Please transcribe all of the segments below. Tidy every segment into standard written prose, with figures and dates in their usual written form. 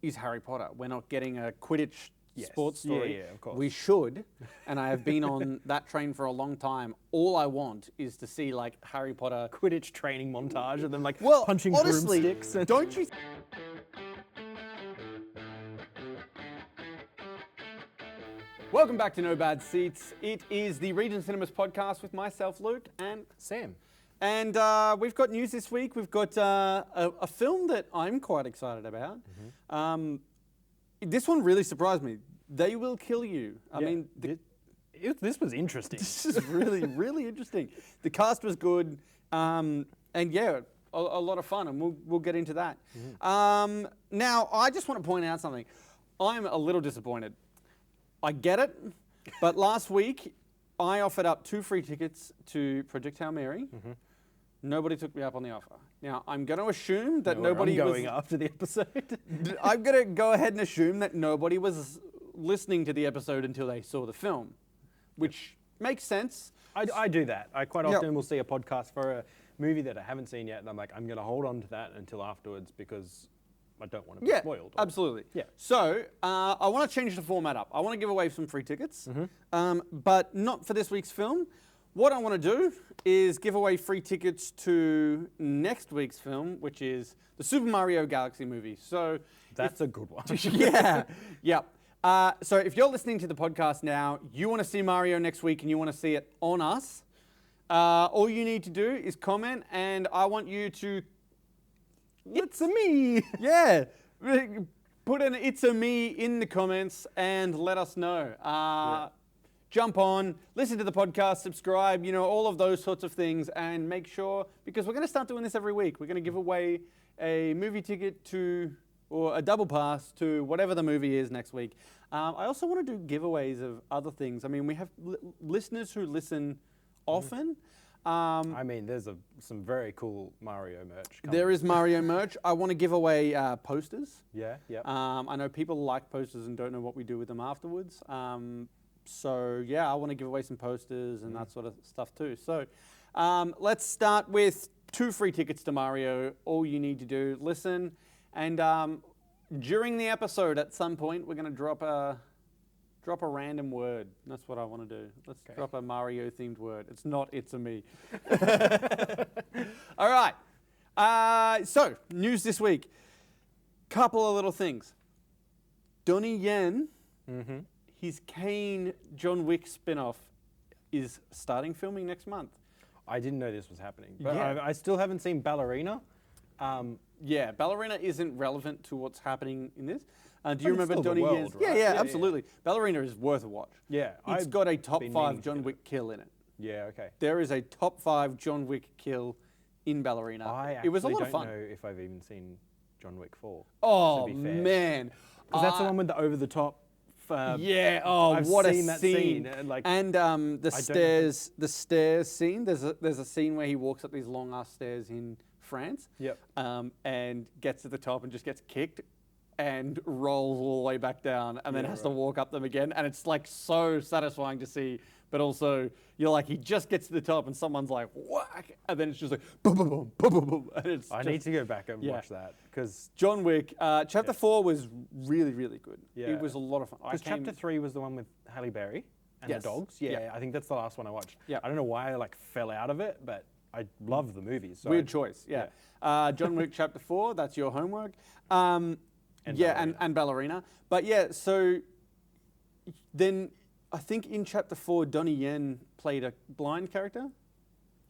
is Harry Potter. We're not getting a Quidditch sports Yeah, story. yeah, of course. We should, and I have been on that train for a long time. All I want is to see like Harry Potter. Quidditch training montage of them like Well, punching honestly, broomsticks. And don't you? Welcome back to No Bad Seats. It is the Regent Cinemas podcast with myself, Luke, and Sam. And we've got news this week. We've got a film that I'm quite excited about. This one really surprised me. They Will Kill You. I mean, This was interesting. this is really, really interesting. The cast was good, and yeah, a lot of fun, and we'll get into that. Now, I just want to point out something. I'm a little disappointed. I get it, but last week I offered up 2 free tickets to Project Hail Mary. Nobody took me up on the offer. Now, I'm going to assume that nobody I'm was... going after the episode. I'm going to go ahead and assume that nobody was listening to the episode until they saw the film, which makes sense. I do that. I quite Yep. often will see a podcast for a movie that I haven't seen yet, and I'm like, I'm going to hold on to that until afterwards because I don't want to be spoiled. Absolutely. Yeah. So I want to change the format up. I want to give away some free tickets, but not for this week's film. What I want to do is give away free tickets to next week's film, which is the Super Mario Galaxy movie. So That's a good one. yeah. So if you're listening to the podcast now, you want to see Mario next week and you want to see it on us, all you need to do is comment, and I want you to... It's a me. Yeah. Put an "it's a me" in the comments and let us know. Jump on, listen to the podcast, subscribe, all of those sorts of things, and make sure, because we're going to start doing this every week. We're going to give away a movie ticket or a double pass to whatever the movie is next week. I also want to do giveaways of other things. I mean, we have listeners who listen often. I mean, there's some very cool Mario merch coming. There is Mario merch. I want to give away posters. Yeah. I know people like posters and don't know what we do with them afterwards. So yeah, I want to give away some posters and that sort of stuff too. So let's start with 2 free tickets to Mario. All you need to do, listen, and during the episode at some point, we're going to drop a random word. That's what I want to do. Let's drop a Mario themed word. It's not "it's a me." All right. So news this week. Couple of little things. Donnie Yen. His Kane John Wick spin-off is starting filming next month. I didn't know this was happening, but Yeah. I still haven't seen Ballerina. Yeah, Ballerina isn't relevant to what's happening in this. Do you it's remember still the Donnie world, Yen's? right? Yeah, Yeah, absolutely. Ballerina is worth a watch. Yeah, It's I've got a top been 5 meaning to John get Wick kill in it. Yeah, okay. There is a top 5 John Wick kill in Ballerina. It was a lot of fun. I don't know if I've even seen John Wick 4. Oh, to be fair. man. Because that's the one with the over-the-top... Yeah. Oh, I've what seen a that scene! scene, like, and the stairs scene. There's a scene where he walks up these long ass stairs in France. Yep. And gets to the top and just gets kicked, and rolls all the way back down, and then has to walk up them again. And it's like so satisfying to see, but also you're like, he just gets to the top, and someone's like whack, and then it's just like boom, boom, boom, boom, boom, boom. And it's I just, need to go back and watch that because John Wick. Chapter 4 was really, really good. Yeah. It was a lot of fun. because Chapter 3 was the one with Halle Berry and Yes. the dogs. Yeah, Yeah. I think that's the last one I watched. Yeah. I don't know why I fell out of it, but I love the movies. So Weird choice, yeah. John Wick Chapter 4, that's your homework. And Ballerina. But yeah, so then I think in Chapter 4, Donnie Yen played a blind character.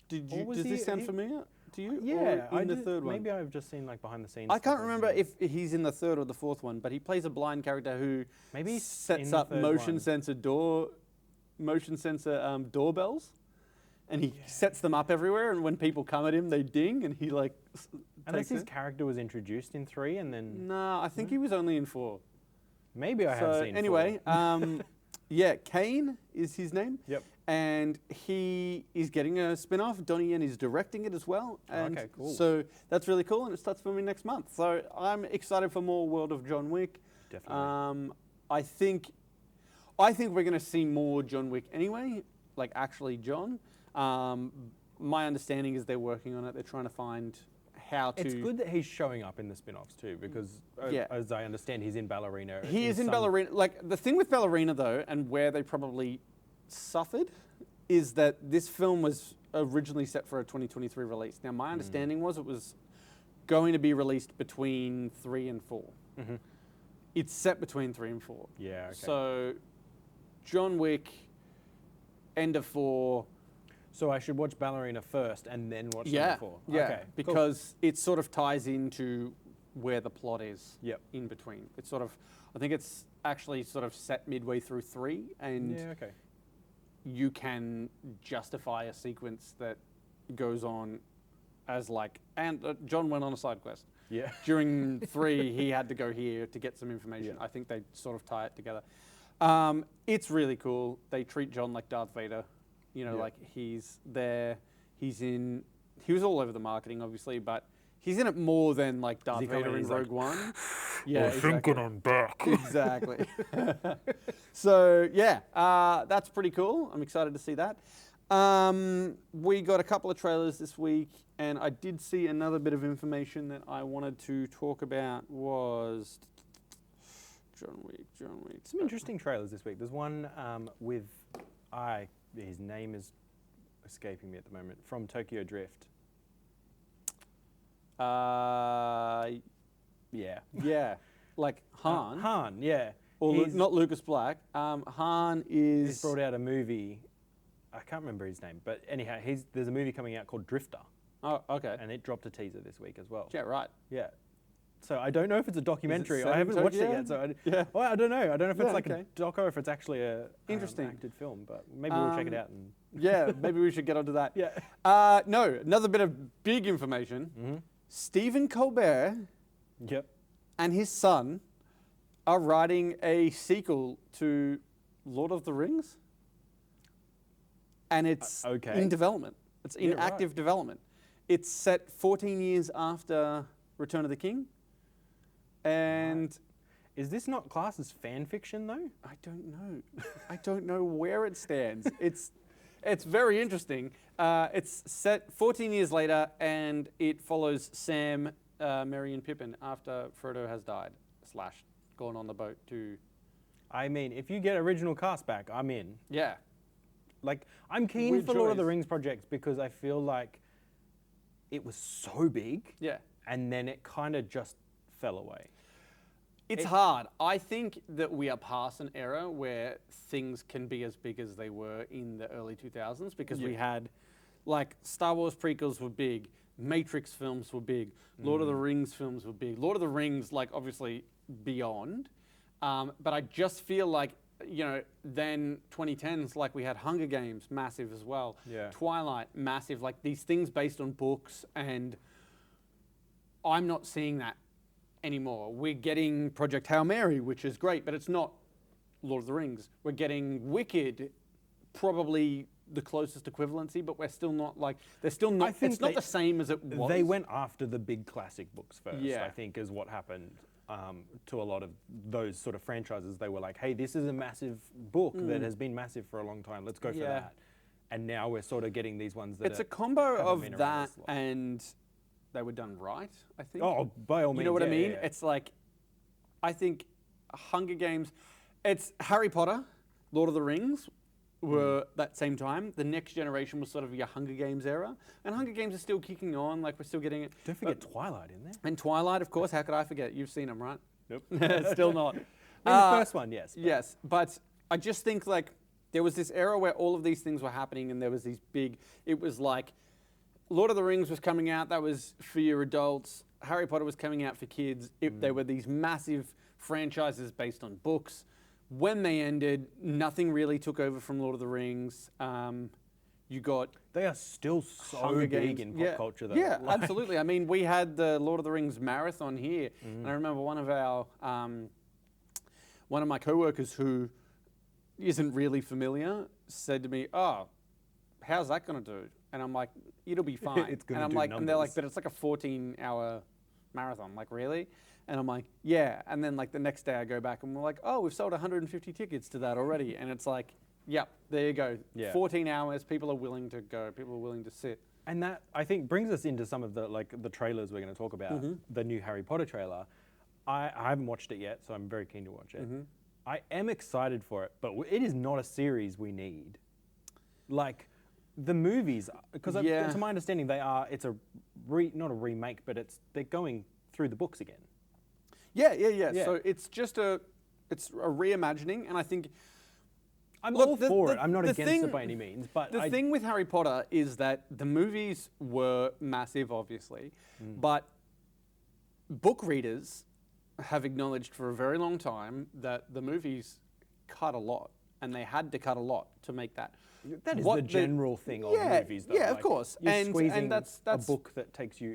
Does this sound familiar to you? Yeah, Or in the third one? Maybe I've just seen behind the scenes. I can't stuff remember or something. if he's in the 3rd or the 4th one, but he plays a blind character who Maybe he's sets in the up third motion one. sensor doorbells. And he sets them up everywhere, and when people come at him, they ding, and he Unless takes his it. character was introduced in 3 and then No, I think he was only in 4. maybe I have seen. Anyway, 4. yeah, Kane is his name. Yep. And he is getting a spin-off. Donnie Yen is directing it as well. And Okay, cool. So that's really cool, and it starts filming next month. So I'm excited for more World of John Wick. Definitely. I think we're going to see more John Wick anyway, like actually John. My understanding is they're working on it. They're trying to find how to. It's good that he's showing up in the spin-offs too, because as I understand, he's in Ballerina. He is in Ballerina. Like, the thing with Ballerina, though, and where they probably suffered, is that this film was originally set for a 2023 release. Now, my understanding was it was going to be released between 3 and 4. Mm-hmm. It's set between 3 and 4. Yeah, okay. So, John Wick, end of 4. So I should watch Ballerina first and then watch number 4? Yeah, okay, because it sort of ties into where the plot is Yep. in between. It's sort of, I think it's actually sort of set midway through 3, and Yeah, okay. you can justify a sequence that goes on as like, and John went on a side quest. Yeah. During 3, he had to go here to get some information. Yeah. I think they sort of tie it together. It's really cool. They treat John like Darth Vader. You know, Yeah. like he's there. He was all over the marketing, obviously, but he's in it more than like Darth Vader in Rogue One. Yeah, exactly. I'm back. Exactly. So yeah, that's pretty cool. I'm excited to see that. We got a couple of trailers this week, and I did see another bit of information that I wanted to talk about was John Wick. Some interesting trailers this week. There's one with his name is escaping me at the moment, from Tokyo Drift. Yeah. Yeah, like Han. Han, yeah. Or He's- not Lucas Black. Han is. He's brought out a movie. I can't remember his name, but anyhow, there's a movie coming out called Drifter, Oh, okay. and it dropped a teaser this week as well. Yeah, right. Yeah. So I don't know if it's a documentary. set I in haven't watched it Tokyo? yet. So Yeah. I don't know. I don't know if Yeah, it's like okay. a doco or if it's actually a Interesting. acted film. But maybe we'll check it out. And Yeah, maybe we should get onto that. yeah. No, another bit of big information. Mm-hmm. Stephen Colbert Yep. and his son are writing a sequel to Lord of the Rings. And it's okay. in development. It's in Yeah, right. active development. It's set 14 years after Return of the King. And Is this not classed as fan fiction though? I don't know. I don't know where it stands. It's very interesting. It's set 14 years later, and it follows Sam, Merry, and Pippin after Frodo has died, / gone on the boat to... I mean, if you get original cast back, I'm in. Yeah. Like, I'm keen Weird for Lord of the choice. Rings projects because I feel like it was so big, Yeah. and then it kind of just fell away. It's hard. I think that we are past an era where things can be as big as they were in the early 2000s, because we had, like, Star Wars prequels were big, Matrix films were big, Lord of the Rings films were big. Lord of the Rings, like, obviously beyond. But I just feel like, you know, then 2010s, like, we had Hunger Games, massive as well. Yeah. Twilight, massive. Like, these things based on books, and I'm not seeing that anymore. We're getting Project Hail Mary, which is great, but it's not Lord of the Rings. We're getting Wicked, probably the closest equivalency, but we're still not like, they're still not, think it's not the same as it was. They went after the big classic books first, Yeah. I think, is what happened to a lot of those sort of franchises. They were like, hey, this is a massive book that has been massive for a long time. Let's go for Yeah. that. And now we're sort of getting these ones that It's a combo haven't of been around that as long. and they were done right, I think. Oh, by all means. You know what I yeah, mean? yeah. It's like, I think Hunger Games, it's Harry Potter, Lord of the Rings were that same time. The next generation was sort of your Hunger Games era. And Hunger Games is still kicking on, like we're still getting it. Don't forget Twilight in there. And Twilight, of course, how could I forget? You've seen them, right? Nope. Still not. The first one, yes. but- Yes, but I just think like there was this era where all of these things were happening, and there was these big, it was like Lord of the Rings was coming out, that was for your adults. Harry Potter was coming out for kids. There were these massive franchises based on books. When they ended, nothing really took over from Lord of the Rings. You got They are still so Hunger big Games. in pop Yeah. culture, though. Yeah, Like- absolutely. I mean, we had the Lord of the Rings marathon here, and I remember one of our, one of my coworkers who isn't really familiar said to me, "Oh, how's that going to do?" And I'm like, "It'll be fine." It's gonna and I'm do like, and they're like, numbers. "But it's like a 14-hour marathon." I'm like, "Really?" And I'm like, "Yeah." And then like the next day I go back and we're like, "Oh, we've sold 150 tickets to that already." And it's like, "Yep, there you go. Yeah. 14 hours. People are willing to go. People are willing to sit." And that, I think, brings us into some of the trailers we're going to talk about. The new Harry Potter trailer. I haven't watched it yet, so I'm very keen to watch it. I am excited for it, but it is not a series we need. Like, the movies, because to my understanding, it's not a remake, but they're going through the books again. Yeah. So it's just a reimagining, and I think I'm all for it. I'm not against it by any means, but the thing with Harry Potter is that the movies were massive, obviously, but book readers have acknowledged for a very long time that the movies cut a lot, and they had to cut a lot to make that. That is the general thing of movies, though. Yeah, of course. You're squeezing that's a book that takes you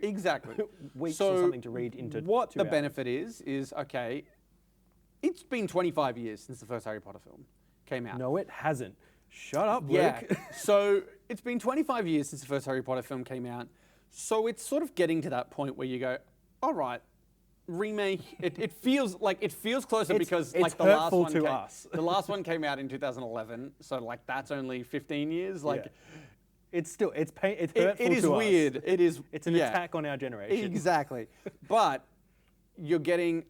weeks or something to read into 2 what the hours. benefit is, okay, it's been 25 years since the first Harry Potter film came out. No, it hasn't. Shut up, Luke. Yeah. So it's been 25 years since the first Harry Potter film came out. So it's sort of getting to that point where you go, all right, remake. It feels closer because it's like the last one to us. The last one came out in 2011, so like that's only 15 years. Like, it's still it's hurtful it is to weird. us. It is. It's an attack on our generation. Exactly. But you're getting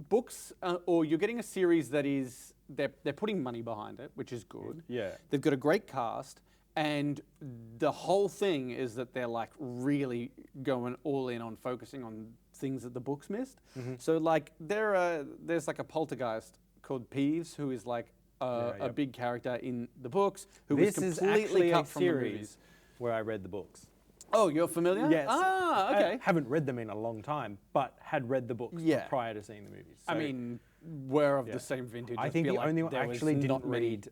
books, or you're getting a series that is they're putting money behind it, which is good. Yeah. They've got a great cast. And the whole thing is that they're like really going all in on focusing on things that the books missed. So like there's like a poltergeist called Peeves, who is like a big character in the books, who was completely cut from the movies. Where I read the books. Oh, you're familiar? Yes. Ah, okay. I haven't read them in a long time, but had read the books prior to seeing the movies. So, I mean, we're of the same vintage. I think the like only one I actually didn't many... read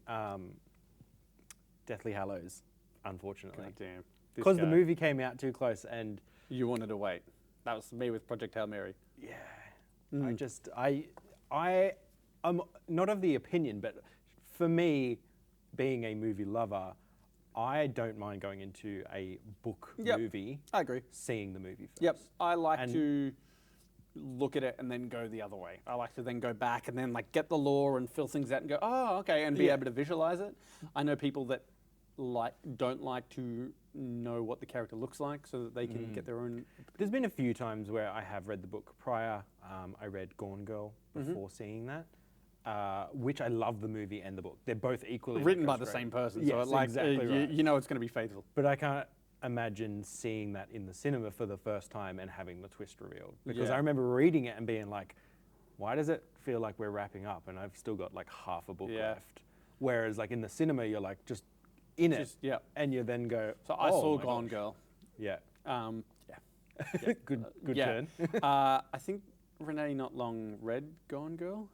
Deathly Hallows, unfortunately. God damn. Because the movie came out too close and... You wanted to wait. That was me with Project Hail Mary. Yeah. I'm not of the opinion, but for me, being a movie lover, I don't mind going into a book movie. I agree. Seeing the movie first. Yep. I like to look at it and then go the other way. I like to then go back and then like get the lore and fill things out and go, oh, okay, and be able to visualize it. I know people that don't like to know what the character looks like so that they can get their own. There's been a few times where I have read the book prior. I read Gone Girl before seeing that, which I love the movie and the book. They're both equally written by the same person, yes, so exactly right. you know it's going to be faithful. But I can't imagine seeing that in the cinema for the first time and having the twist revealed. Because I remember reading it and being like, why does it feel like we're wrapping up and I've still got like half a book left? Whereas like in the cinema, you're like just in it, and you then go. So I saw Gone Girl. Yeah. Good turn. I think Renee not long read Gone Girl,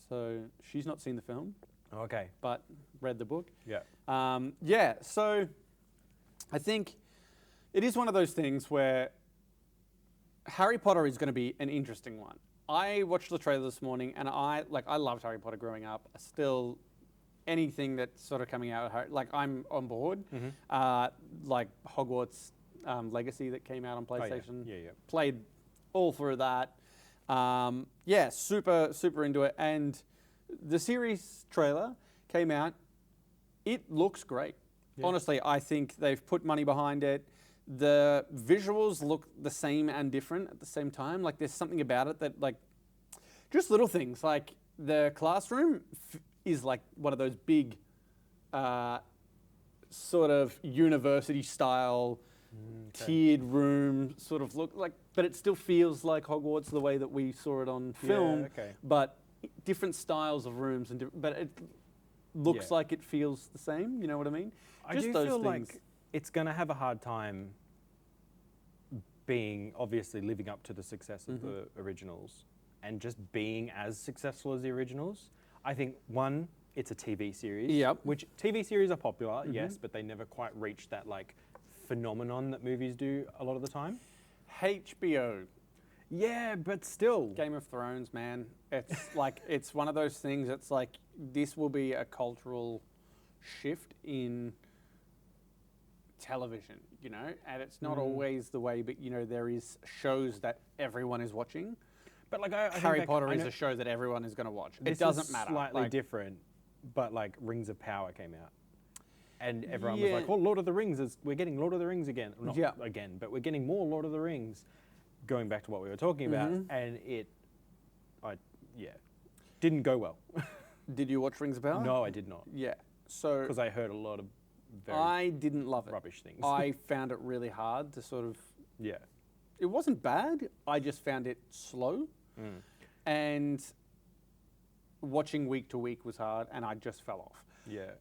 so she's not seen the film. Okay. But read the book. Yeah. So I think it is one of those things where Harry Potter is going to be an interesting one. I watched the trailer this morning, and I loved Harry Potter growing up. Still, anything that's sort of coming out, like I'm on board. Like Hogwarts Legacy that came out on PlayStation. Played all through that. Super into it. And the series trailer came out. It looks great. Honestly, I think they've put money behind it. The visuals look the same and different at the same time. Like there's something about it that like, just little things. Like the classroom is like one of those big sort of university style tiered room sort of look like, but it still feels like Hogwarts the way that we saw it on film, but different styles of rooms, but it looks like it feels the same, you know what I mean? I do feel like it's going to have a hard time being, obviously, living up to the success of the originals and just being as successful as the originals. I think, one, it's a TV series, which TV series are popular, yes, but they never quite reach that like phenomenon that movies do a lot of the time. HBO. Yeah, but still. Game of Thrones, man. It's like, it's one of those things, it's like, this will be a cultural shift in television, you know, and it's not always the way, but you know, there is shows that everyone is watching. But like Harry Potter is a show that everyone is going to watch. It doesn't matter. Slightly different, but like Rings of Power came out. and everyone was like, "Oh, Lord of the Rings we're getting Lord of the Rings again, not again, but we're getting more Lord of the Rings." Going back to what we were talking about, and didn't go well. Did you watch Rings of Power? No, I did not. Yeah. So Because I heard a lot of very I didn't love it. rubbish things. I found it really hard to sort of. Yeah. It wasn't bad. I just found it slow, and watching week to week was hard, and I just fell off. Yeah.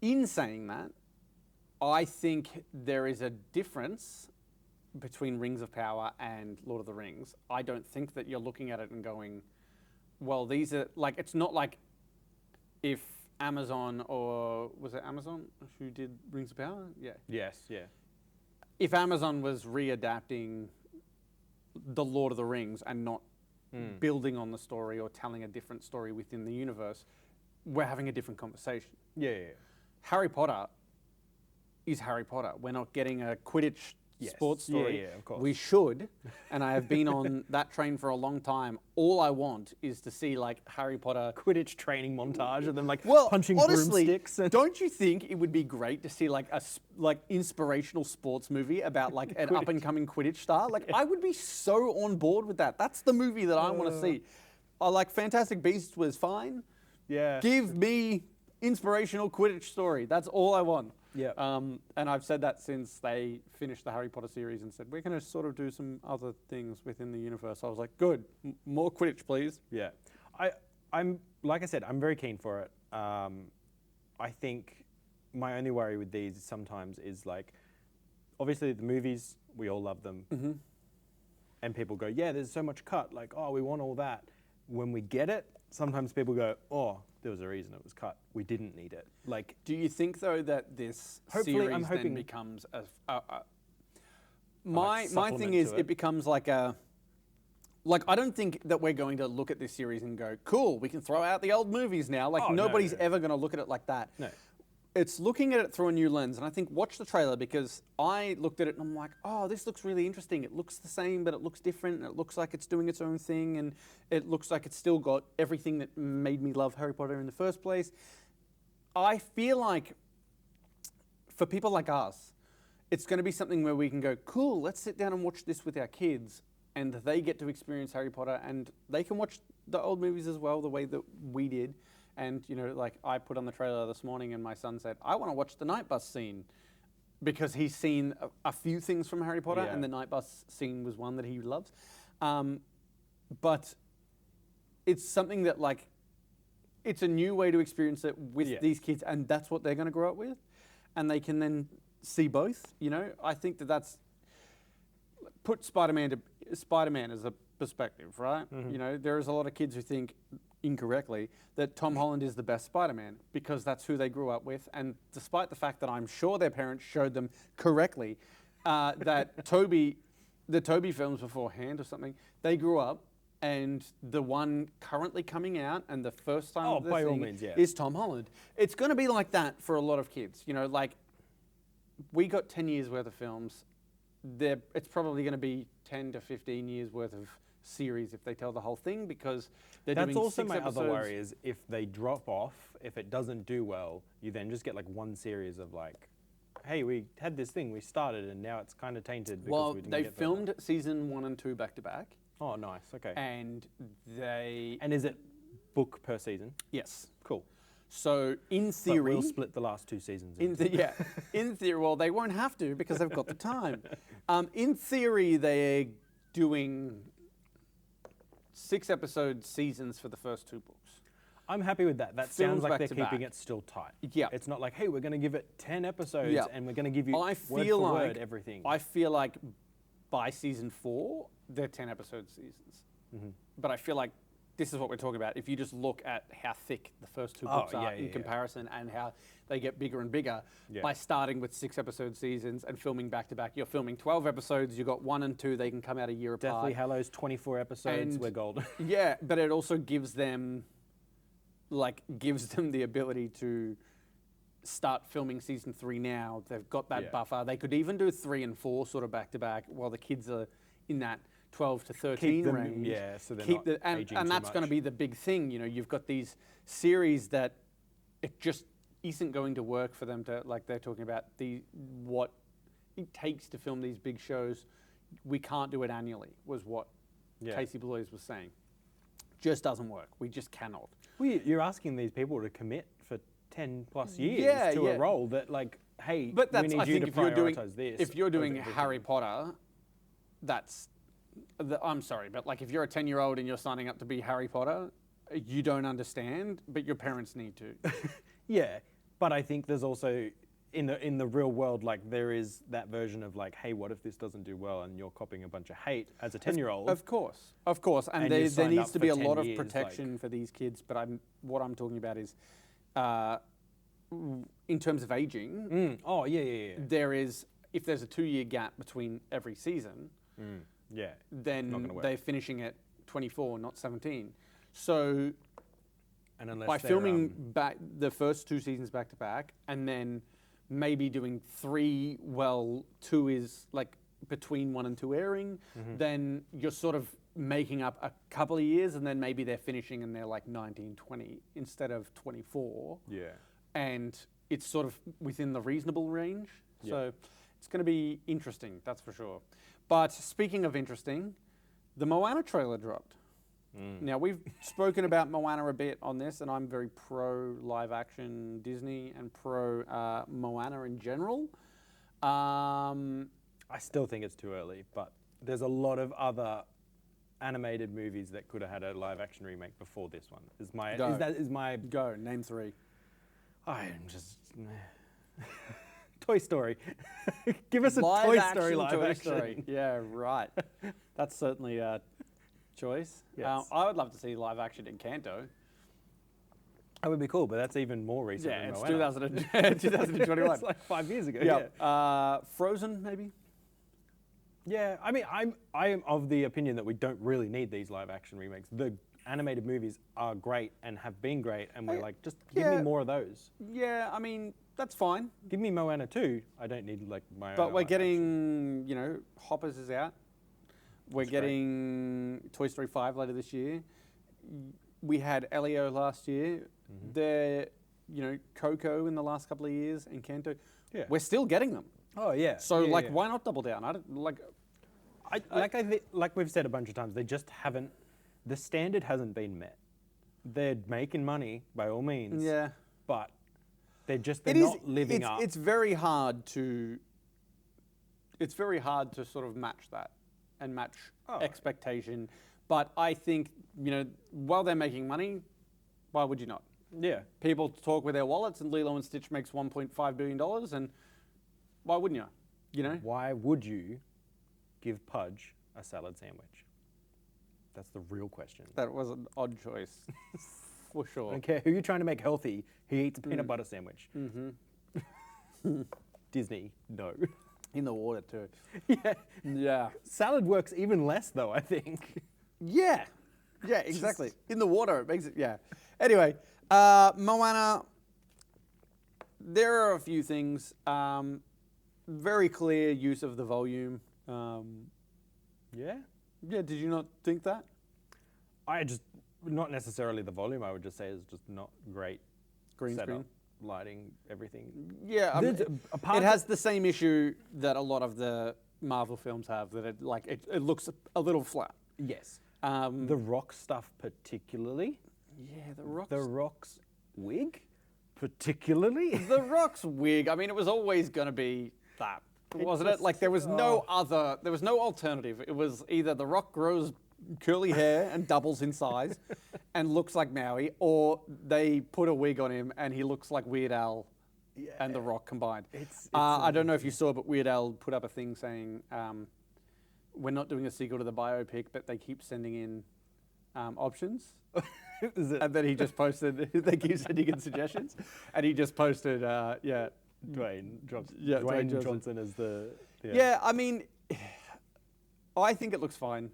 In saying that, I think there is a difference between Rings of Power and Lord of the Rings. I don't think that you're looking at it and going, well, these are like, it's not like if Amazon, or was it Amazon who did Rings of Power? Yeah. Yes, yeah. If Amazon was readapting the Lord of the Rings and not building on the story or telling a different story within the universe, we're having a different conversation. Yeah. Harry Potter is Harry Potter. We're not getting a Quidditch sports story. Yeah, of course. We should, and I have been on that train for a long time. All I want is to see like Harry Potter Quidditch training montage of them like well, punching honestly, broomsticks. And don't you think it would be great to see like a inspirational sports movie about like an up and coming Quidditch star? Like I would be so on board with that. That's the movie that I want to see. I like Fantastic Beasts was fine. Yeah. Give me inspirational Quidditch story. That's all I want. Yeah. And I've said that since they finished the Harry Potter series and said, we're going to sort of do some other things within the universe. I was like, good, more Quidditch, please. Yeah. I'm like I said, I'm very keen for it. I think my only worry with these sometimes is like, obviously the movies, we all love them. Mm-hmm. And people go, yeah, there's so much cut. Like, oh, we want all that. When we get it, sometimes people go, oh, there was a reason it was cut. We didn't need it. Like, do you think though that this hopefully, series then becomes my thing is it becomes like a I don't think that we're going to look at this series and go, cool, we can throw out the old movies now. Like nobody's ever going to look at it like that. No. It's looking at it through a new lens, and I think watch the trailer because I looked at it and I'm like, oh, this looks really interesting. It looks the same, but it looks different. And it looks like it's doing its own thing, and it looks like it's still got everything that made me love Harry Potter in the first place. I feel like for people like us, it's going to be something where we can go, cool, let's sit down and watch this with our kids, and they get to experience Harry Potter, and they can watch the old movies as well the way that we did. And, you know, like I put on the trailer this morning and my son said, I want to watch the night bus scene because he's seen a few things from Harry Potter and the night bus scene was one that he loves. But it's something that like, it's a new way to experience it with these kids and that's what they're going to grow up with. And they can then see both, you know. I think that's, put Spider-Man as a perspective, right? Mm-hmm. You know, there is a lot of kids who think incorrectly that Tom Holland is the best Spider-Man because that's who they grew up with, and despite the fact that I'm sure their parents showed them correctly that the Toby films beforehand or something, they grew up and the one currently coming out and the first time by all means, is Tom Holland. It's going to be like that for a lot of kids, you know, like we got 10 years worth of films. It's probably going to be 10 to 15 years worth of series if they tell the whole thing because they're doing 6 episodes. That's also my other worry is if they drop off, if it doesn't do well, you then just get like one series of like, hey, we had this thing, we started and now it's kind of tainted because we didn't they filmed season 1 and 2 back to back. Oh, nice, okay. And is it book per season? Yes. Cool. So in theory, but we'll split the last 2 seasons. In theory, well, they won't have to because they've got the time. In theory, they're doing 6 episode seasons for the first 2 books. I'm happy with that. That sounds like they're keeping it still tight. Yeah. It's not like, hey, we're going to give it 10 episodes and we're going to give you word for word everything. I feel like by season 4, they're 10 episode seasons. Mm-hmm. But I feel like this is what we're talking about. If you just look at how thick the first 2 books are in comparison and how they get bigger and bigger by starting with 6 episode seasons and filming back to back. You're filming 12 episodes, you've got 1 and 2, they can come out a year apart. Deathly Hallows, 24 episodes, we're gold. Yeah, but it also gives them the ability to start filming season 3 now. They've got that buffer. They could even do 3 and 4 sort of back to back while the kids are in that 12 to 13 range. Yeah, so they're not aging and that's going to be the big thing. You know, you've got these series that it just isn't going to work for them to, like, they're talking about what it takes to film these big shows. We can't do it annually, was what Casey Bloys was saying. Just doesn't work. We just cannot. Well, you're asking these people to commit for 10 plus years to a role that, like, hey, but that's, we need I you think to if you're doing, prioritize this. if you're doing over everything. Harry Potter, I'm sorry, but like if you're a 10-year-old and you're signing up to be Harry Potter, you don't understand, but your parents need to. Yeah, but I think there's also in the real world, like, there is that version of, like, hey, what if this doesn't do well and you're copying a bunch of hate as a 10-year-old? Of course, and And there you signed needs up to for be a 10 lot of years, protection for these kids. But what I'm talking about is, in terms of aging, Oh, yeah. there is, if there's a 2-year gap between every season, Yeah. then Not gonna work. they're finishing at 24, not 17. So And unless by they're, filming back the first 2 seasons back to back, and then maybe doing 3, well, 2 is like between 1 and 2 airing, then you're sort of making up a couple of years, and then maybe they're finishing and they're like 19, 20 instead of 24. Yeah. And it's sort of within the reasonable range. Yeah. So it's going to be interesting, that's for sure. But speaking of interesting, the Moana trailer dropped. Now, we've spoken about Moana a bit on this, and I'm very pro live action Disney and pro Moana in general. I still think it's too early, but there's a lot of other animated movies that could have had a live action remake before this one. Is my Go, name 3. I'm just Toy Story. Give us a Live Toy action Story live Toy action. Story. Yeah, right. That's certainly a choice. Yes. I would love to see live action in Encanto. That would be cool, but that's even more recent Yeah, than it's Moana. 2021. It's like 5 years ago. Yeah. Frozen, maybe? Yeah, I mean, I am of the opinion that we don't really need these live action remakes. The animated movies are great and have been great, and we're like, just give me more of those. Yeah, I mean, that's fine. Give me Moana 2. I don't need, like, my own. But we're live getting, Hoppers is out. We're getting Toy Story 5 later this year. We had Elio last year. They're, Coco in the last couple of years, Encanto. Yeah. We're still getting them. Oh, yeah. So, Yeah, yeah. why not double down? Like we've said a bunch of times, they just haven't, the standard hasn't been met. They're making money, by all means. Yeah. But they're not living up. It's very hard to sort of match that and match expectation. But I think, while they're making money, why would you not? Yeah. People talk with their wallets, and Lilo and Stitch makes $1.5 billion, and why wouldn't you? Why would you give Pudge a salad sandwich? That's the real question. That was an odd choice, for sure. I don't care who you're trying to make healthy, he eats a peanut butter sandwich. Disney, no. In the water too. Yeah. Yeah. Salad works even less, though, I think. Yeah. Yeah, exactly. In the water, it makes it, yeah. Anyway, Moana, there are a few things. Very clear use of the volume. Yeah? Yeah, did you not think that? Not necessarily the volume, I would just say is just not great. Green setup, screen? lighting, everything. Yeah, I mean, apart it has the same issue that a lot of the Marvel films have, that it looks a little flat. Yes. The Rock stuff particularly. Yeah, The Rock's wig particularly. The Rock's wig, I mean, it was always going to be that, wasn't it? Like, there was no alternative. It was either The Rock grows curly hair and doubles in size and looks like Maui, or they put a wig on him and he looks like Weird Al and The Rock combined. I don't know if you saw, but Weird Al put up a thing saying, we're not doing a sequel to the biopic, but they keep sending in options. And then he just posted, they keep sending in suggestions, and he just posted, Dwayne Johnson. Yeah, Dwayne Johnson as the. Yeah, I mean, I think it looks fine.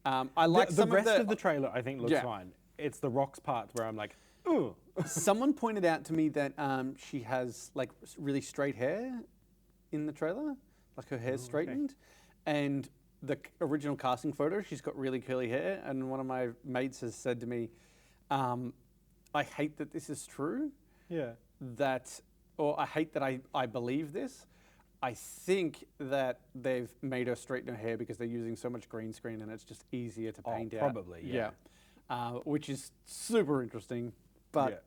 I like the some rest of of the trailer. I think looks fine. It's the Rock's part where I'm like, ooh. Someone pointed out to me that she has like really straight hair in the trailer, like her hair's straightened, and the original casting photo, she's got really curly hair. And one of my mates has said to me, I hate that this is true. Yeah. that, or I hate that I believe this. I think that they've made her straighten her hair because they're using so much green screen and it's just easier to paint out. Probably, yeah. Which is super interesting. But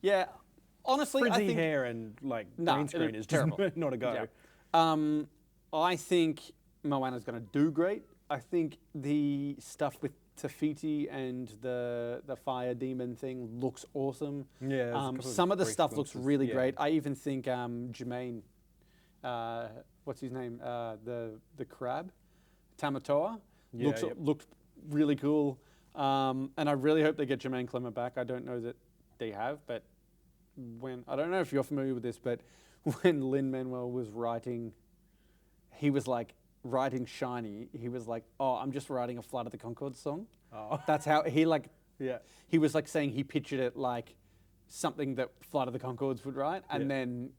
Yeah. honestly, I Frizzy think hair and like Nah, green screen is terrible. just not a go. Yeah. I think Moana's going to do great. I think the stuff with Tafiti and the fire demon thing looks awesome. Yeah, there's a couple of some of the brief stuff looks glimpses, really yeah. great. I even think Jermaine, what's his name? The crab, Tamatoa, Yeah, looked really cool. And I really hope they get Jermaine Clement back. I don't know that they have, but I don't know if you're familiar with this, but when Lin-Manuel was writing, he was like writing Shiny. He was like, "Oh, I'm just writing a Flight of the Conchords song." Oh. That's how he like. Yeah. He was like saying he pictured it like something that Flight of the Conchords would write, and then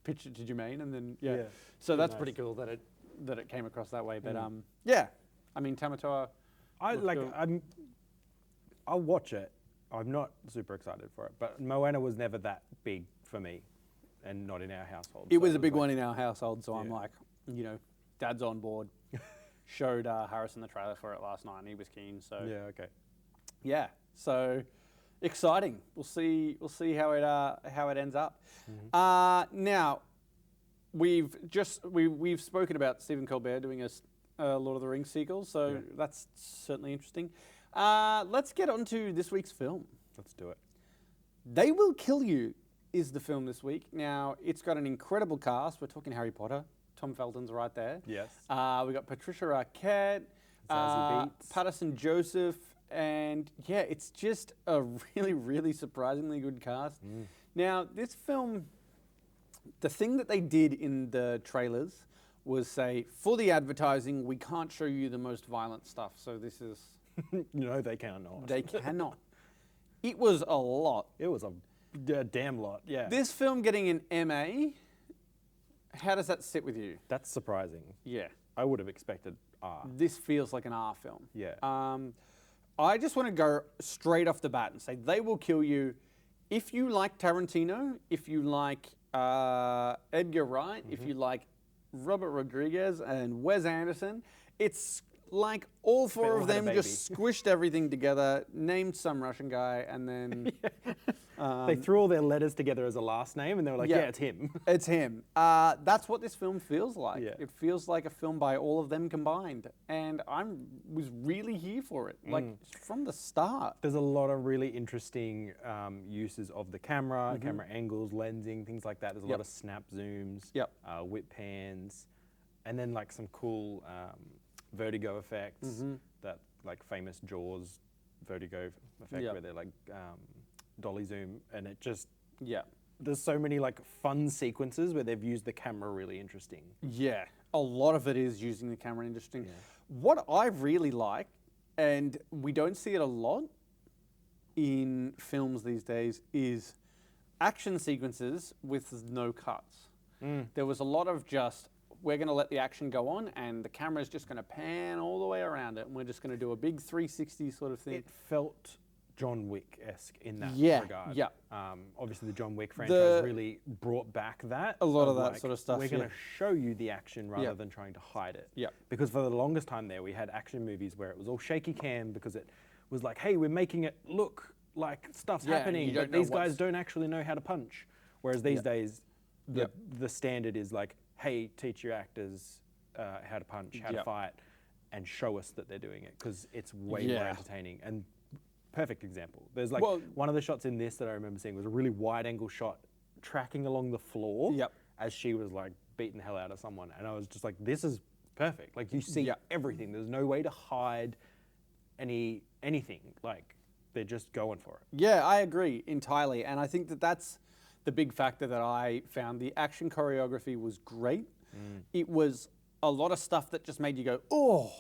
pitched it to Jermaine, and then Yeah. So that's Nice. pretty cool that it came across that way. But yeah, I mean Tamatoa. I'll watch it. I'm not super excited for it, but Moana was never that big for me, and not in our household. It so was a big like- one in our household, so I'm Yeah. like, Dad's on board. Showed Harrison the trailer for it last night, and he was keen. So Yeah. Okay. yeah, so exciting. We'll see how it ends up. Now we've spoken about Stephen Colbert doing a Lord of the Rings sequel, so that's certainly interesting. Let's get on to this week's film. Let's do it. They Will Kill You is the film this week. Now, it's got an incredible cast. We're talking Harry Potter. Tom Felton's right there. Yes. We got Patricia Arquette, Zazie Beetz. Patterson Joseph, and yeah, it's just a really, really surprisingly good cast. Now, this film, the thing that they did in the trailers was say, for the advertising, we can't show you the most violent stuff. So this is... No, they cannot. They cannot. It was a lot. It was a damn lot. Yeah. This film getting an MA, how does that sit with you? That's surprising. Yeah. I would have expected R. This feels like an R film. Yeah. I just want to go straight off the bat and say They Will Kill You. If you like Tarantino, if you like Edgar Wright, if you like Robert Rodriguez and Wes Anderson, it's like all four of Had a them just squished everything together, named some Russian guy, and then They threw all their letters together as a last name, and they were like, Yeah. yeah it's him. it's him. That's what this film feels like. Yeah. It feels like a film by all of them combined, and I was really here for it, like from the start. There's a lot of really interesting uses of the camera, camera angles, lensing, things like that. There's a lot of snap zooms, whip pans, and then like some cool vertigo effects, that like famous Jaws vertigo effect where they're like dolly zoom, and it just, there's so many like fun sequences where they've used the camera really interesting. Yeah, a lot of it is using the camera interesting. What I really like, and we don't see it a lot in films these days, is action sequences with no cuts. There was a lot of just, we're going to let the action go on and the camera is just going to pan all the way around it and we're just going to do a big 360 sort of thing. It felt John Wick-esque in that regard. Yeah. Obviously, the John Wick franchise really brought back that. A lot of that like, sort of stuff, We're going to show you the action rather than trying to hide it. Yeah. Because for the longest time there, we had action movies where it was all shaky cam because it was like, hey, we're making it look like stuff's happening, but these guys don't actually know how to punch. Whereas these days, the standard is like, hey, teach your actors how to punch, how to fight, and show us that they're doing it because it's way more entertaining. And perfect example. There's like one of the shots in this that I remember seeing was a really wide angle shot tracking along the floor as she was like beating the hell out of someone. And I was just like, this is perfect. Like you see everything. There's no way to hide anything. Like they're just going for it. Yeah, I agree entirely. And I think that that's the big factor that I found. The action choreography was great. It was a lot of stuff that just made you go, oh,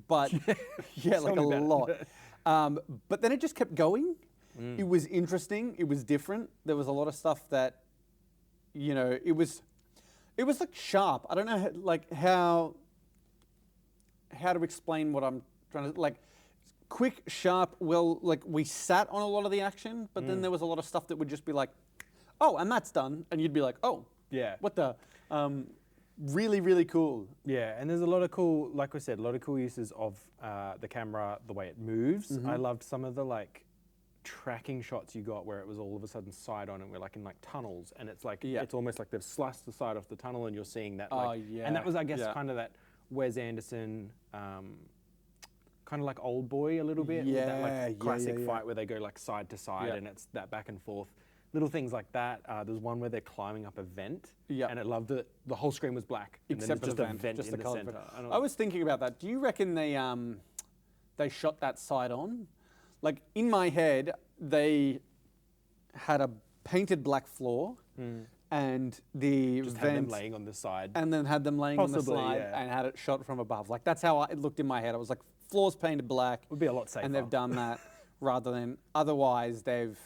but like a lot. But then it just kept going. It was interesting. It was different. There was a lot of stuff that, it was like sharp. I don't know how to explain what I'm trying to, like, quick, sharp, well, like we sat on a lot of the action, but then there was a lot of stuff that would just be like, oh, and that's done, and you'd be like, oh, Yeah. what the, really, really cool. Yeah, and there's a lot of cool, like we said, a lot of cool uses of the camera, the way it moves. I loved some of the like tracking shots you got where it was all of a sudden side on and we're like in like tunnels, and it's like it's almost like they've sliced the side off the tunnel and you're seeing that. Like, and that was, I guess, kind of that Wes Anderson. Kind of like Old Boy a little bit, with that like classic fight where they go like side to side and it's that back and forth. Little things like that. There's one where they're climbing up a vent, and I loved it. The whole screen was black, Except and for then the just vent, a vent in the center. I was thinking about that. Do you reckon they shot that side on? Like in my head, they had a painted black floor, and the just vent had them laying on the side, and then had them laying on the Possibly, side yeah. and had it shot from above. Like that's how it looked in my head. I was like, floors painted black. would be a lot safer. And they've done that rather than otherwise they've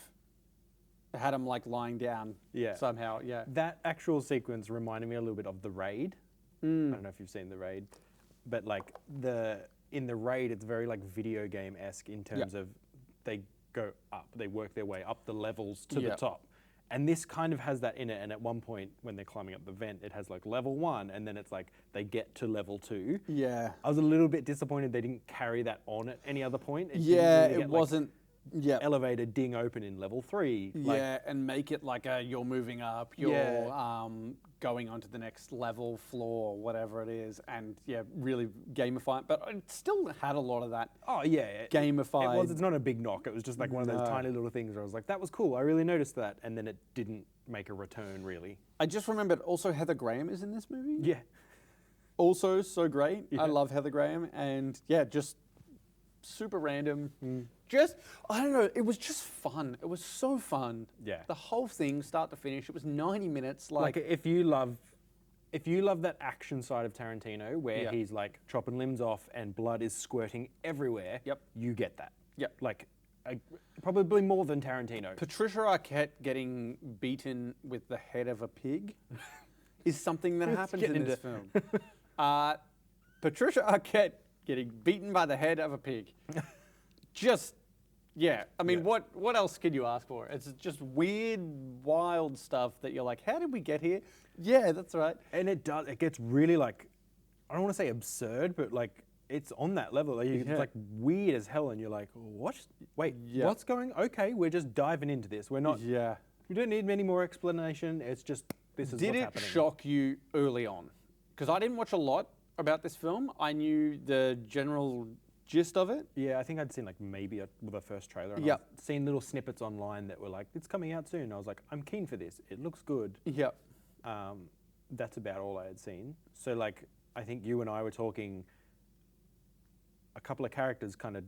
had them like lying down somehow. Yeah. That actual sequence reminded me a little bit of The Raid. I don't know if you've seen The Raid, but like in The Raid, it's very like video game-esque in terms of they go up, they work their way up the levels to the top. And this kind of has that in it. And at one point when they're climbing up the vent, it has like level 1 and then it's like they get to level 2. Yeah. I was a little bit disappointed they didn't carry that on at any other point. It It wasn't. Elevator ding open in level 3. And make it like you're moving up, you're going onto the next level, floor, whatever it is, and really gamify it. But it still had a lot of that. Oh yeah, gamified. It's not a big knock. It was just like one of those tiny little things where I was like, that was cool. I really noticed that, and then it didn't make a return really. I just remembered also Heather Graham is in this movie. Yeah. Also so great. I love Heather Graham, and just super random. Just, I don't know, it was just fun. It was so fun. Yeah. The whole thing, start to finish, it was 90 minutes. Like if you love that action side of Tarantino where he's like chopping limbs off and blood is squirting everywhere, you get that. Yep. Like probably more than Tarantino. Patricia Arquette getting beaten with the head of a pig is something that happens in this film. Patricia Arquette getting beaten by the head of a pig. Just, I mean, what else could you ask for? It's just weird, wild stuff that you're like, how did we get here? Yeah, that's right. And it gets really like, I don't want to say absurd, but like it's on that level. Like, it's like weird as hell and you're like, what? Wait, what's going on? Okay, we're just diving into this. We're not, we don't need any more explanation. It's just, this is what's happening. Did it shock you early on? Because I didn't watch a lot about this film. I knew the general gist of it. Yeah, I think I'd seen like maybe the first trailer. And I'd seen little snippets online that were like, it's coming out soon. I was like, I'm keen for this. It looks good. Yep. That's about all I had seen. So like, I think you and I were talking, a couple of characters kind of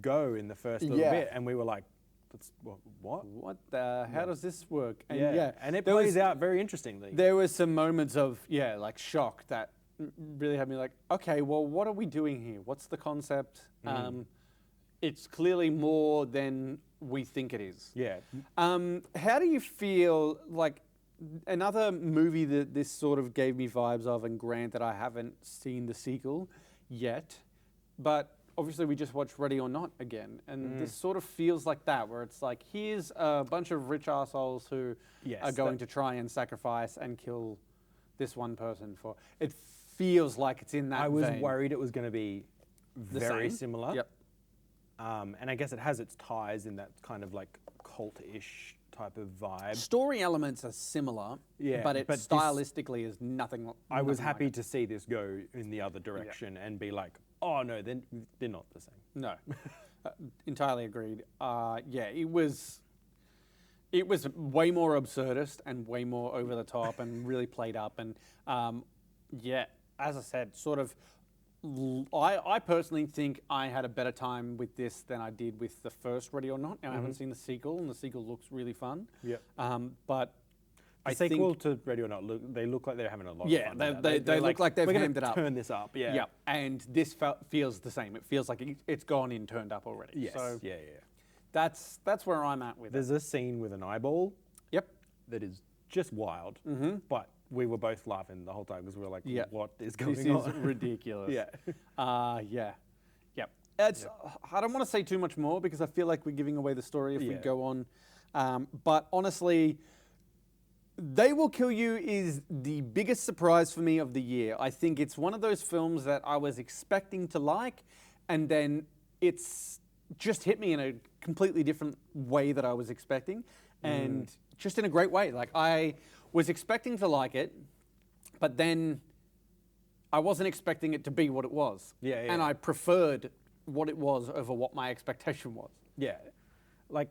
go in the first little bit and we were like, what? What the, how does this work? And and it plays out very interestingly. There were some moments of, like shock that really had me like, okay, well, what are we doing here? What's the concept? It's clearly more than we think it is. Yeah. How do you feel like another movie that this sort of gave me vibes of, and granted I haven't seen the sequel yet, but obviously we just watched Ready or Not again, and this sort of feels like that, where it's like, here's a bunch of rich assholes who are going to try and sacrifice and kill this one person for it. Feels like it's in that I was vein. worried it was going to be very similar. Yep. And I guess it has its ties in that kind of like cult-ish type of vibe. Story elements are similar, but it stylistically is nothing. I was happy to see this go in the other direction and be like, oh no, they're not the same. No, entirely agreed. It was way more absurdist and way more over the top and really played up. And as I said, sort of, I personally think I had a better time with this than I did with the first Ready or Not. Now, I haven't seen the sequel, and the sequel looks really fun. Yeah. But the sequel to Ready or Not, they look like they're having a lot of fun. They look like they've hammed it up. Turn this up, Yeah, and this feels the same. It feels like it's gone in, turned up already. Yes, So yeah. that's where I'm at with it. There's a scene with an eyeball. Yep. That is just wild. But we were both laughing the whole time because we were like, what is going This on? is ridiculous. Yeah. It's, I don't want to say too much more because I feel like we're giving away the story if we go on. But honestly, They Will Kill You is the biggest surprise for me of the year. I think it's one of those films that I was expecting to like, and then it's just hit me in a completely different way that I was expecting, and just in a great way. Like, I was expecting to like it, but then I wasn't expecting it to be what it was. Yeah, yeah. And I preferred what it was over what my expectation was. Yeah, like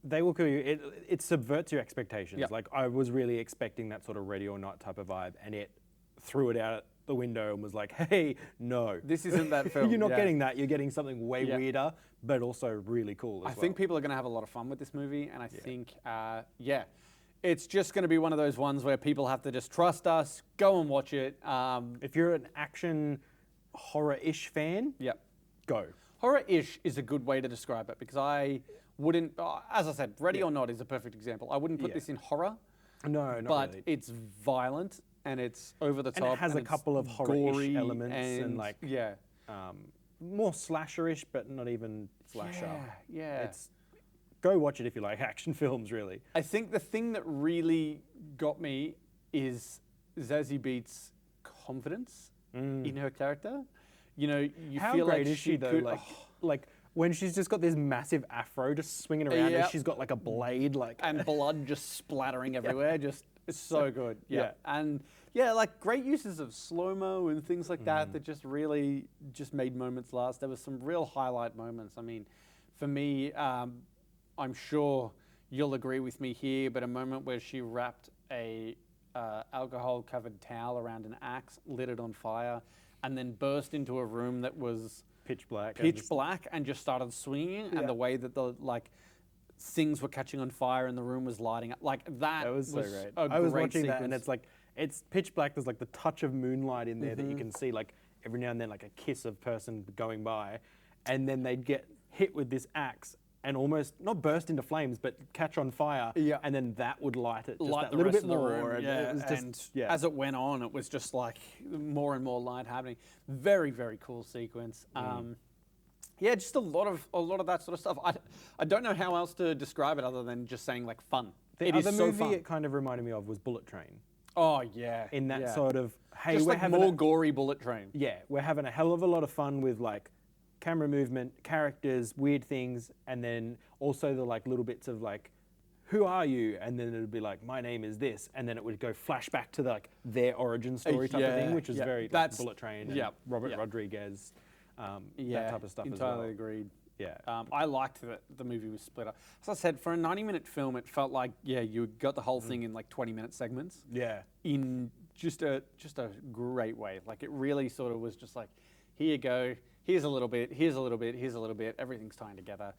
They Will Kill You. It subverts your expectations. Yep. Like I was really expecting that sort of Ready or Not type of vibe, and it threw it out the window and was like, "Hey, no, This isn't that film. You're not Yeah. getting that. You're getting something way Yeah. weirder, but also really cool." I think people are going to have a lot of fun with this movie, and I think, it's just going to be one of those ones where people have to just trust us, go and watch it. if you're an action horror-ish fan, Yep. go. Horror-ish is a good way to describe it, because I wouldn't, as I said, Ready or Not is a perfect example. I wouldn't put Yeah. this in horror, No, not but really. it's violent and it's over the And top. it has a it's couple of horror-ish gory elements and like yeah. more slasher-ish, but not even slasher. Yeah. It's go watch it if you like action films, really. I think the thing that really got me is Zazie Beetz' confidence in her character. You know, you How feel great like is she though? could- Like when she's just got this massive afro just swinging around, Yep. and she's got like a blade, like and blood just splattering everywhere. Just it's so good. Yeah. Yeah. And like great uses of slow-mo and things like that just really just made moments last. There was some real highlight moments. I mean, for me, I'm sure you'll agree with me here, but a moment where she wrapped a alcohol-covered towel around an axe, lit it on fire, and then burst into a room that was pitch black. black and just started swinging, Yeah. and the way that the things were catching on fire and the room was lighting up, like that, That was so great. a I was great watching that, and sequence. it's pitch black. There's like the touch of moonlight in there that you can see, like every now and then, like a kiss of person going by, and then they'd get hit with this axe and almost not burst into flames, but catch on fire. Yeah. And then that would light it just light that the little rest bit of the more. room. And Yeah, it was just and as it went on, it was just like more and more light happening. Very, very cool sequence. Yeah, just a lot of that sort of stuff. I don't know how else to describe it other than just saying like fun. The It other is so movie fun. it kind of reminded me of was Bullet Train. Oh yeah. In that yeah. sort of, hey, just we're like having more a, gory Bullet Train. yeah, we're having a hell of a lot of fun with like camera movement, characters, weird things, and then also the like little bits of like, who are you? And then it would be like, my name is this, and then it would go flashback to like their origin story type of thing, which is very like, That's- Bullet Train and yeah, Robert yeah. Rodriguez, Yeah, that type of stuff as entirely well. agreed. Yeah. I liked that the movie was split up. As I said, for a 90-minute film, it felt like you got the whole thing in like 20-minute segments. Yeah. In just a great way. Like it really sort of was just like, here you go, here's a little bit, here's a little bit, here's a little bit, everything's tying together.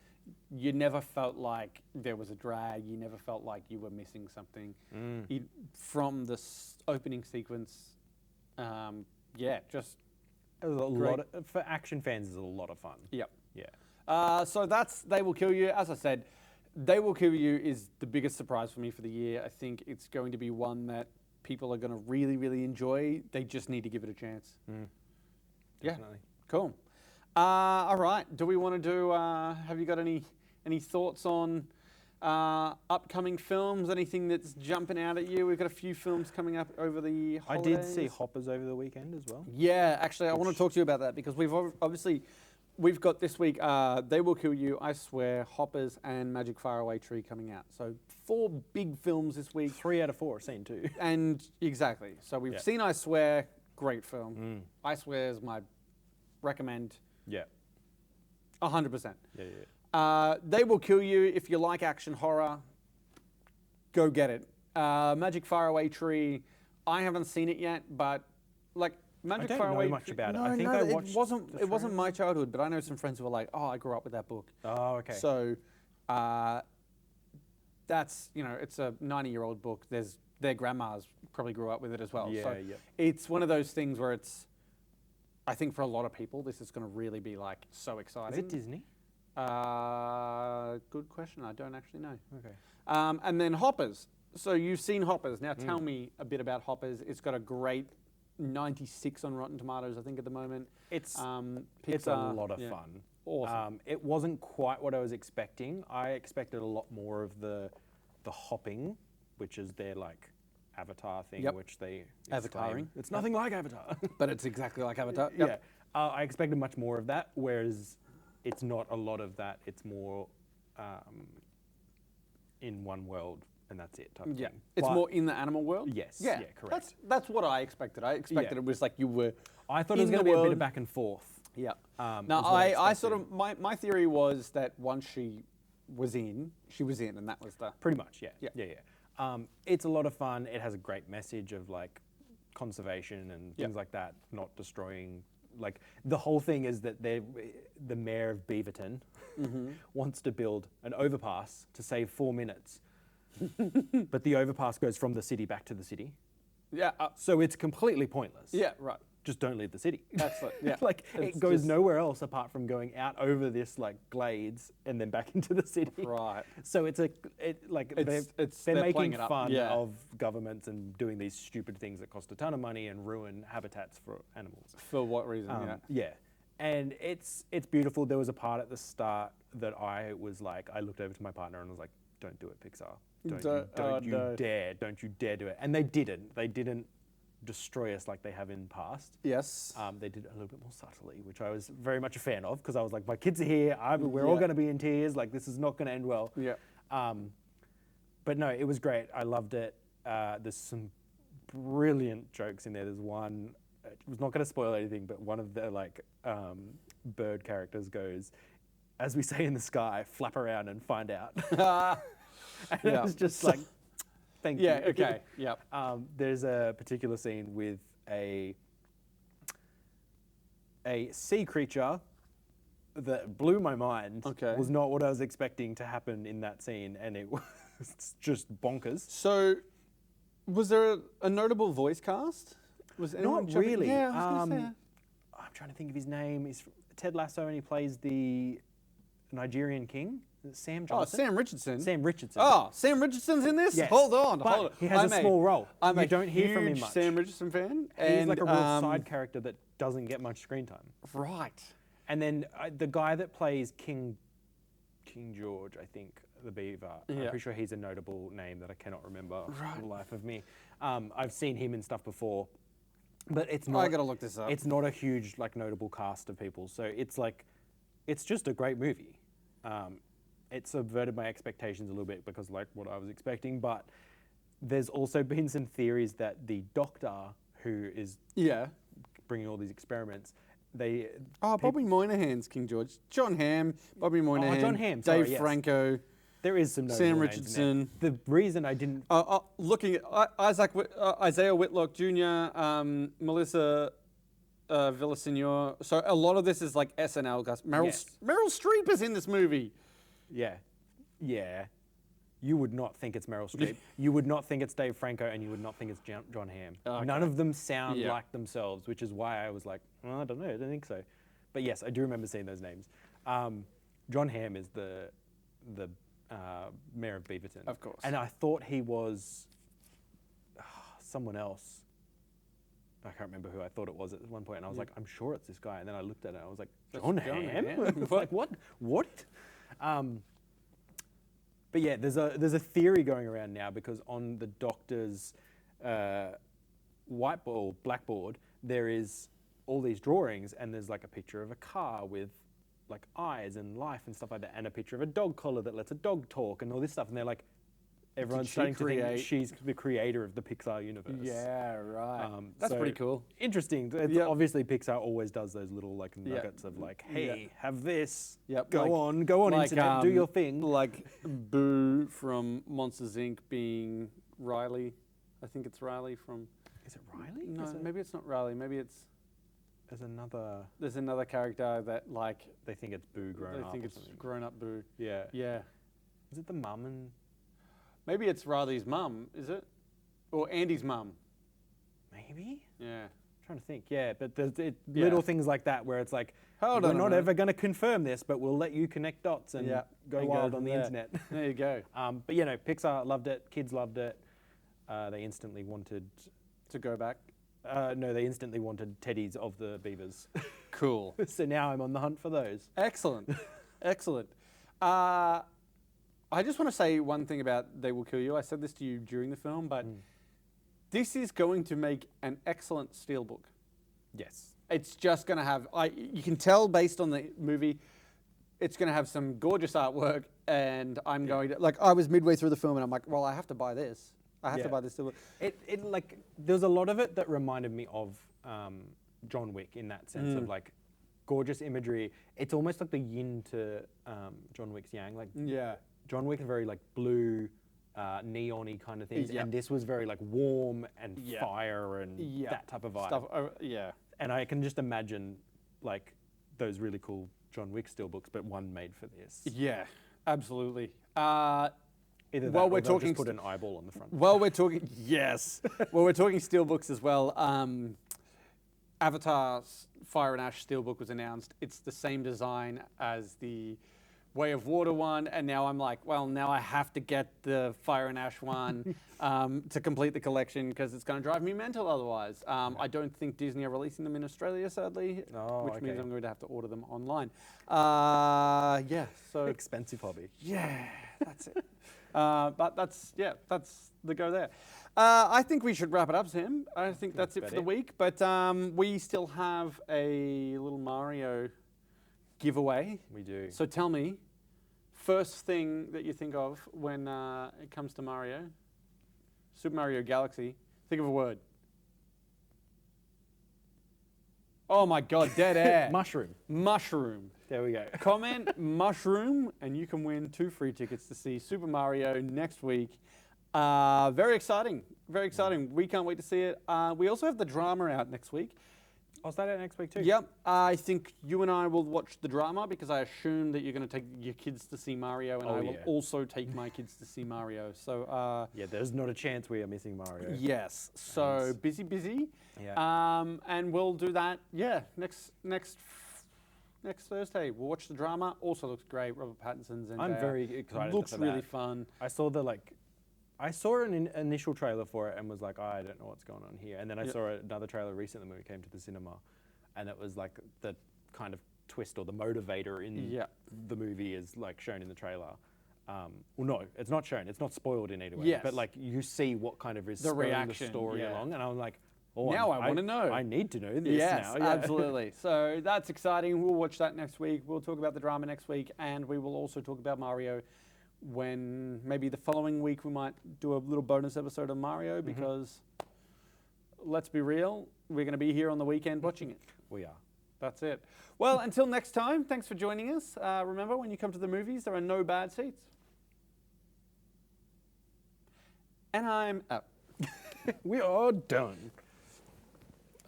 You never felt like there was a drag, you never felt like you were missing something. From the opening sequence, just It was a Great. lot of, for action fans, is a lot of fun. yep. Yeah. So that's They Will Kill You. As I said, They Will Kill You is the biggest surprise for me for the year. I think it's going to be one that people are going to really, really enjoy. They just need to give it a chance. Yeah, Definitely. cool. All right. Do we want to do? Have you got any thoughts on upcoming films? Anything that's jumping out at you? We've got a few films coming up over the I holidays. did see Hoppers over the weekend as well. Yeah, actually, I want to talk to you about that because we've got this week They Will Kill You, I Swear, Hoppers, and Magic Faraway Tree coming out. So 4 big films this week. 3 out of 4 seen too. And exactly. So we've Yeah. seen I Swear, great film. I Swear is my recommend Yeah. 100%. Yeah. They Will Kill You, if you like action horror, go get it. Magic Faraway Tree, I haven't seen it yet, but like Magic don't know Faraway much Tree, about it. no, I think no, I watched it wasn't. the It wasn't my childhood, but I know some friends who were like, "Oh, I grew up with that book." Oh, okay. So, that's it's a 90-year-old book. Their grandmas probably grew up with it as well. Yeah, so yeah. it's one of those things where it's. I think for a lot of people, this is going to really be like so exciting. Is it Disney? Good question. I don't actually know. Okay. And then Hoppers. So you've seen Hoppers. Now tell me a bit about Hoppers. It's got a great 96 on Rotten Tomatoes, I think, at the moment. It's Pixar, a lot of yeah. fun. Awesome. It wasn't quite what I was expecting. I expected a lot more of the hopping, which is their like Avatar thing, Yep. which they Avataring. explain. It's nothing like Avatar. But it's exactly like Avatar. Yeah, I expected much more of that, whereas it's not a lot of that. It's more in one world, and that's it type of Yeah, thing. it's But more in the animal world. Yes, yeah, yeah, correct. That's what I expected. I expected Yeah. it was like you were. I thought it was in going to the be a bit world. of back and forth. Yeah. was Now what I I sort expected. of my theory was that once she was in, and that was the. Pretty much, yeah. Yeah. Yeah. It's a lot of fun. It has a great message of like conservation and Yeah. things like that, not destroying. Like the whole thing is that the mayor of Beaverton wants to build an overpass to save 4 minutes, but the overpass goes from the city back to the city, Yeah. so it's completely pointless. Yeah. Right. Just don't leave the city. Excellent. Yeah. Like It's it goes just- nowhere else apart from going out over this like glades and then back into the city. Right. So it's like It's- they're they're making playing it up. fun Yeah. of governments and doing these stupid things that cost a ton of money and ruin habitats for animals. For what reason? Yeah. Yeah. And it's beautiful. There was a part at the start that I was like, I looked over to my partner and was like, "Don't do it, Pixar. Don't you dare! Don't you dare do it!" And they didn't. They didn't destroy us like they have in the past. Yes. They did it a little bit more subtly, which I was very much a fan of because I was like, my kids are here. We're all Yeah. going to be in tears. Like this is not going to end well. Yeah. But no, it was great. I loved it. There's some brilliant jokes in there. There's one. I was not going to spoil anything, but one of the bird characters goes, "As we say in the sky, flap around and find out." And Yeah. it was just like, thank you. Yeah. Okay. Yep. There's a particular scene with a sea creature that blew my mind. Okay. Was not what I was expecting to happen in that scene, and it was just bonkers. So, was there a notable voice cast? Was anyone Not jumping- really. Yeah, I was gonna say. I'm trying to think of his name. He's Ted Lasso, and he plays the Nigerian king. Is it Sam Oh, Johnson? Sam Richardson. Sam Richardson. Oh, Sam Richardson's in this? Yes. Hold on, But hold on. he has a small role. I'm You a don't hear from him huge much. Sam Richardson fan. He's and, like a real side character that doesn't get much screen time. Right. And then the guy that plays King George, I think, the beaver. I'm Yeah. pretty sure he's a notable name that I cannot remember for the life of me. I've seen him in stuff before, but it's not. I gotta look this up. It's not a huge notable cast of people, so it's just a great movie. It subverted my expectations a little bit because what I was expecting, but there's also been some theories that the doctor who is Yeah. bringing all these experiments, Bobby Moynihan's King George. John Hamm, Bobby Moynihan. John Hamm, sorry, Dave yes. Franco. there is some notable Sam names in there. Richardson. The reason I didn't Looking at Isaiah Whitlock Jr., Melissa Villasenor. So a lot of this is like SNL guys. Yes. Meryl Streep is in this movie. Yeah. You would not think it's Meryl Streep. You would not think it's Dave Franco, and you would not think it's John Hamm. Okay. None of them sound Yeah. like themselves, which is why I was like, well, I don't know, I don't think so. But yes, I do remember seeing those names. John Hamm is the mayor of Beaverton. Of course. And I thought he was someone else. I can't remember who I thought it was at one point, and I was like, I'm sure it's this guy. And then I looked at it, and I was like, John John Hamm? Hamm? I was like, what? But yeah, there's a theory going around now because on the doctor's blackboard, there is all these drawings, and there's like a picture of a car with like eyes and life and stuff like that, and a picture of a dog collar that lets a dog talk and all this stuff. And they're like, everyone's she starting to think create- she's the creator of the Pixar universe. Yeah, right. That's So pretty cool. Interesting. It's Yep. Obviously, Pixar always does those little like Yeah. nuggets of like, hey, have this. Yep, Go like- on, internet, do your thing. Like Boo from Monsters Inc. being Riley. I think it's Riley from. Is it Riley? No, Is it- maybe it's not Riley. Maybe it's. There's There's another character that like They think it's Boo grown they up. think or it's something. grown up Boo. Yeah. Yeah. Is it the mum and? Maybe it's Riley's mum, is it? Or Andy's mum. Maybe. Yeah. Trying to think. Yeah, but there's Yeah. little things like that where it's like, Hold we're on a not minute. ever going to confirm this, but we'll let you connect dots and Yeah, go and go wild from on the there. internet. There you go. But Pixar loved it. Kids loved it. They instantly wanted. To go back. No, they instantly wanted teddies of the beavers. Cool. So now I'm on the hunt for those. Excellent. Excellent. I just want to say one thing about They Will Kill You. I said this to you during the film, but This is going to make an excellent steelbook. Yes. It's just going to have, you can tell based on the movie, it's going to have some gorgeous artwork, and I'm going to, like, I was midway through the film and I'm like, well, I have to buy this. I have to buy this steelbook. It like, there's a lot of it that reminded me of John Wick in that sense of like gorgeous imagery. It's almost like the yin to John Wick's yang. Like, John Wick is very like blue, neon-y kind of things, and this was very like warm and fire and that type of vibe. Stuff, And I can just imagine like those really cool John Wick steelbooks, but one made for this. Yeah, absolutely. Either that, while or we're they'll talking, just put an eyeball on the front. while we're talking, while we're talking steelbooks as well, Avatar's Fire and Ash steelbook was announced. It's the same design as the Way of Water one, and now I'm like, well, now I have to get the Fire and Ash one to complete the collection because it's going to drive me mental otherwise. I don't think Disney are releasing them in Australia, sadly, which means I'm going to have to order them online. So expensive hobby. Yeah, that's it. But that's the go there. I think we should wrap it up, Sam. I think that's it for the week. But we still have a little Mario giveaway. We do. So tell me, first thing that you think of when it comes to Mario, Super Mario Galaxy, think of a word. Oh my God, dead air. Mushroom. Mushroom. There we go. Comment mushroom and you can win 2 free tickets to see Super Mario next week. Very exciting. Very exciting. We can't wait to see it. We also have the drama out next week. I'll start out next week too. Yep. I think you and I will watch the drama because I assume that you're going to take your kids to see Mario, and I will also take my kids to see Mario. So there's not a chance we are missing Mario. Yes. So busy. Yeah. And we'll do that. Yeah. Next Thursday, we'll watch the drama. Also looks great. Robert Pattinson's in there. I'm very excited. Looks for really that. fun. I saw an initial trailer for it and was like, I don't know what's going on here. And then I saw another trailer recently when we came to the cinema, and it was like the kind of twist or the motivator in the movie is like shown in the trailer. Well, no, it's not shown. It's not spoiled in any way. Yes. But like you see what kind of is the reaction, the story along, and I was like, oh, now I want to know. I need to know this now. Yeah. Absolutely. So that's exciting. We'll watch that next week. We'll talk about the drama next week, and we will also talk about Mario. When maybe the following week we might do a little bonus episode of Mario because let's be real, we're going to be here on the weekend watching it. We are. That's it. Well, until next time, thanks for joining us. Remember, when you come to the movies, there are no bad seats. And I'm out. We are done.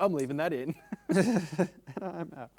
I'm leaving that in. And I'm out.